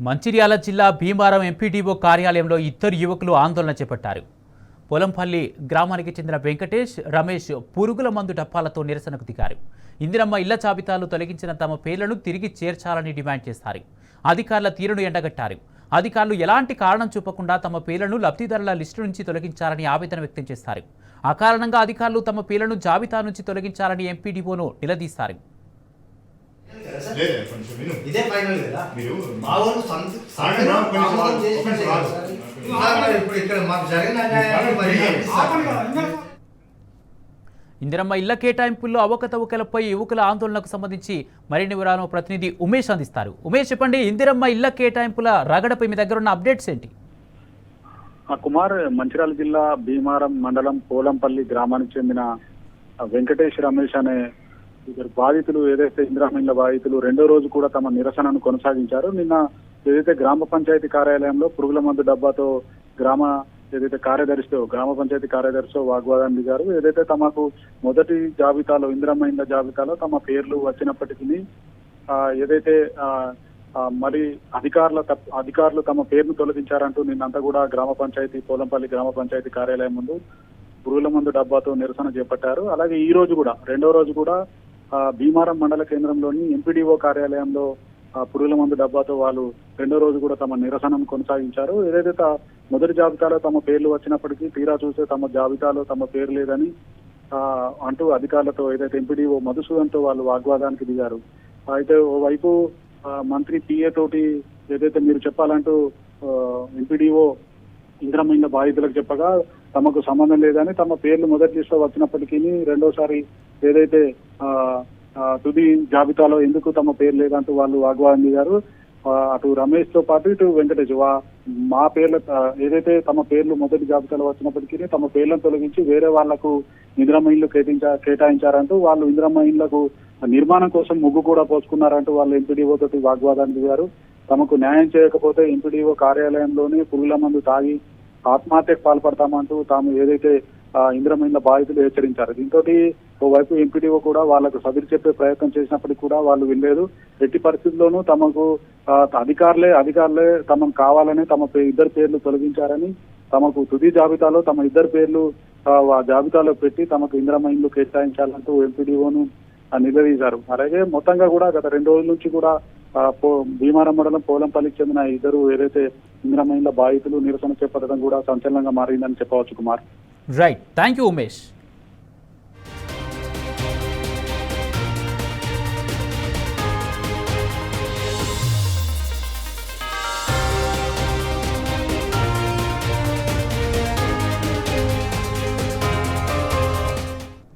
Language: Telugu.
మంచిర్యాల జిల్లా భీమవరం ఎంపీడీఓ కార్యాలయంలో ఇద్దరు యువకులు ఆందోళన చేపట్టారు. పొలంపల్లి గ్రామానికి చెందిన వెంకటేష్, రమేష్ పురుగుల మందు డప్పాలతో నిరసనకు దిగారు. ఇందిరమ్మ ఇళ్ల జాబితాలు తొలగించిన తమ పేర్లను తిరిగి చేర్చాలని డిమాండ్ చేశారు. అధికారుల తీరును ఎండగట్టారు. అధికారులు ఎలాంటి కారణం చూపకుండా తమ పేర్లను లబ్ధిదారుల లిస్టు నుంచి తొలగించాలని ఆవేదన వ్యక్తం చేశారు. ఆ కారణంగా అధికారులు తమ పేర్లను జాబితా నుంచి తొలగించాలని ఎంపీడీఓను నిలదీశారు. ఇదే ఫైనల్ కదా మీరు మా వాళ్ళు ఇప్పుడు ఇక్కడ మాకు జరిగిన ఇందిరమ్మ ఇళ్ల కేటాయింపుల్లో అవకతవకలపై యువకుల ఆందోళనకు సంబంధించి మరిన్ని వివరాలను ప్రతినిధి ఉమేష్ అందిస్తారు. ఉమేష్, చెప్పండి, ఇందిరమ్మ ఇళ్ల కేటాయింపుల రగడపై మీ దగ్గర ఉన్న అప్డేట్స్ ఏంటి? కుమార్, మంచిర్యాల జిల్లా భీమవరం మండలం పోలంపల్లి గ్రామానికి చెందిన వెంకటేష్, రమేష్ అనే ఇద్దరు బాధితులు ఏదైతే ఇందిరమ్మ ఇళ్ల బాధితులు రెండో రోజు కూడా తమ నిరసనను కొనసాగించారు. నిన్న ఏదైతే గ్రామ పంచాయతీ కార్యాలయంలో పురుగుల మందు డబ్బాతో గ్రామ పంచాయతీ కార్యదర్శితో వాగ్వాదం దిగారు. ఏదైతే తమకు మొదటి జాబితాలో ఇందిరమ్మ ఇళ్ల జాబితాలో తమ పేర్లు వచ్చినప్పటికీ ఏదైతే మరి అధికారులు తమ పేరును తొలగించారంటూ నిన్నంతా కూడా పోలంపల్లి గ్రామ పంచాయతీ కార్యాలయం ముందు పురుగుల మందు డబ్బాతో నిరసన చేపట్టారు. అలాగే ఈ రోజు కూడా రెండో రోజు కూడా భీమవరం మండల కేంద్రంలోని ఎంపీడీఓ కార్యాలయంలో పురుగుల మందు డబ్బాతో వాళ్ళు రెండో రోజు కూడా తమ నిరసనను కొనసాగించారు. ఏదైతే మొదటి జాబితాలో తమ పేర్లు వచ్చినప్పటికీ తీరా చూస్తే తమ జాబితాలో తమ పేరు లేదని అంటూ అధికారులతో ఏదైతే ఎంపీడీఓ మధుసూదన్తో వాళ్ళు వాగ్వాదానికి దిగారు. అయితే ఓవైపు మంత్రి పిఏ తోటి ఏదైతే మీరు చెప్పాలంటూ ఎంపీడీఓ ఇందిరమ్మ ఇళ్ల బాధితులకు చెప్పగా తమకు సంబంధం లేదని, తమ పేర్లు మొదటి లిస్టులో వచ్చినప్పటికీ రెండోసారి ఏదైతే తుది జాబితాలో ఎందుకు తమ పేరు లేదంటూ వాళ్ళు వాగ్వాదం దిగారు. అటు రమేష్ తో పాటు ఇటు వెంకటేష్ మా పేర్లు ఏదైతే తమ పేర్లు మొదటి జాబితాలో వచ్చినప్పటికీ తమ పేర్లను తొలగించి వేరే వాళ్లకు ఇందిరమ్మ ఇళ్లు కేటాయించారంటూ వాళ్ళు ఇందిరమ్మ ఇళ్లకు నిర్మాణం కోసం ముగ్గు కూడా పోసుకున్నారంటూ వాళ్ళు ఎంపీడీఓ తోటి వాగ్వాదానికి దిగారు. తమకు న్యాయం చేయకపోతే ఎంపీడీఓ కార్యాలయంలోనే పురుగుల మందు తాగి ఆత్మహత్యకు పాల్పడతామంటూ తాము ఏదైతే ఇందిరమ్మ ఇళ్ల బాధితులు హెచ్చరించారు. దీంతో ఓవైపు ఎంపీడీఓ కూడా వాళ్ళకు సదిరి చెప్పే ప్రయత్నం చేసినప్పటికీ కూడా వాళ్ళు వినలేదు. ఎట్టి పరిస్థితుల్లోనూ తమకు అధికారులే తమకు కావాలని తమ ఇద్దరు పేర్లు తొలగించారని, తమకు తుది జాబితాలో తమ ఇద్దరు పేర్లు ఆ జాబితాలో పెట్టి తమకు ఇందిరమ్మ ఇళ్లు కేటాయించాలంటూ ఎంపీడీఓను నిలదీశారు. అలాగే మొత్తంగా కూడా గత 2 రోజుల నుంచి కూడా భీమవరం మండలం పోలంపల్లికి చెందిన ఇద్దరు ఏదైతే ఇందిరమ్మ ఇళ్ల బాధితులు నిరసన చేపట్టడం కూడా సంచలనంగా మారిందని చెప్పవచ్చు. Kumar, right, thank you Umesh.